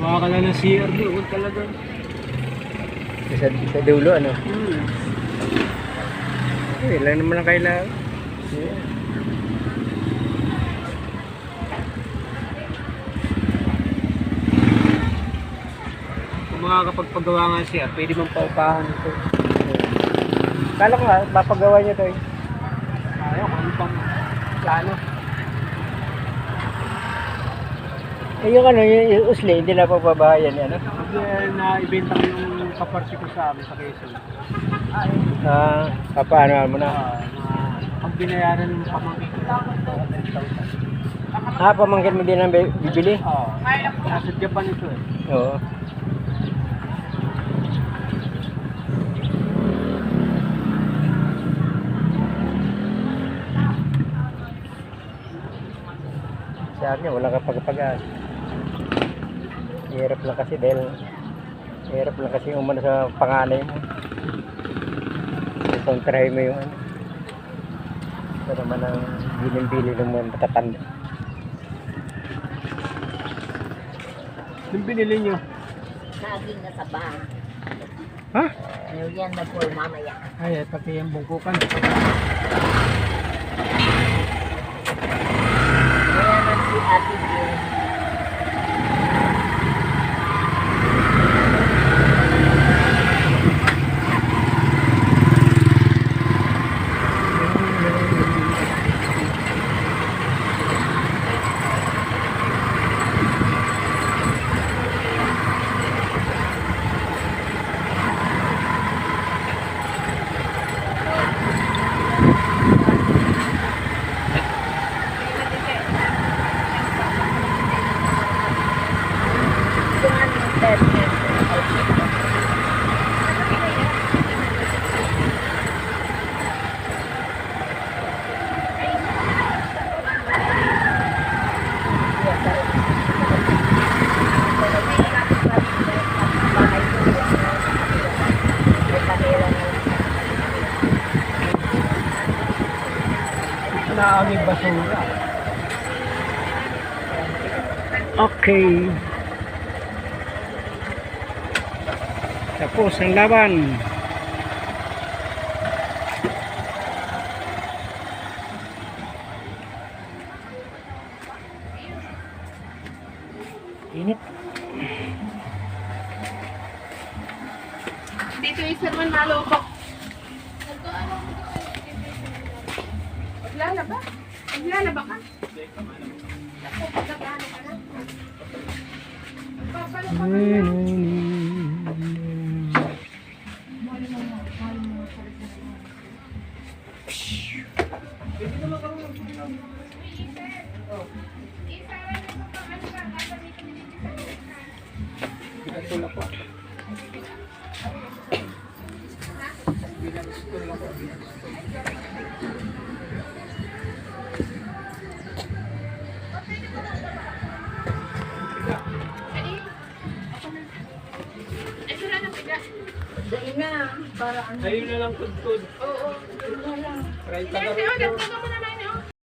Gawa ka na ng CR doon talaga. Sa dulo, ano? Lang naman ang kailangan. Yeah. Kung makakapagpagawa nga CR, pwede mong paupahan ito. Kala ko nga, mapagawa niyo to eh. Ayaw, kung ano pang plano. Eh, yung ano, yung usli, hindi na pagbabahayan yan, ano? Kasi na-ibenta ko yung kaparsi ko sa amin sa Quezon. Papaano mo na? Ang binayaran ng pamangkin ko lang, 10,000. Pamangkin mo din ang bibili? Oo. Nasa Japan ito eh. Oo. Sa akin, wala ka pagpagaan. Hirap lang kasi umano sa panganay mo. Kontrahe mo yung ano. Ito naman ang biling-bili ng mga matatanda. Yung binili nyo? Saging na sa baha. Ha? Yan na po mamaya. Ay, pati yung bungkukan. Kaya na si Ate Jane. Naaming basura. Okay. Tapos ang laban. Init. Dito isa man malubok. Maglalaba? Maglalaba ka? Ako, pagkakano ka na? Papalo ka na. Dahil na, para ano. Ayun na lang, tud-tud. Oo. Try ka Hindi, na rin. dagdagan mo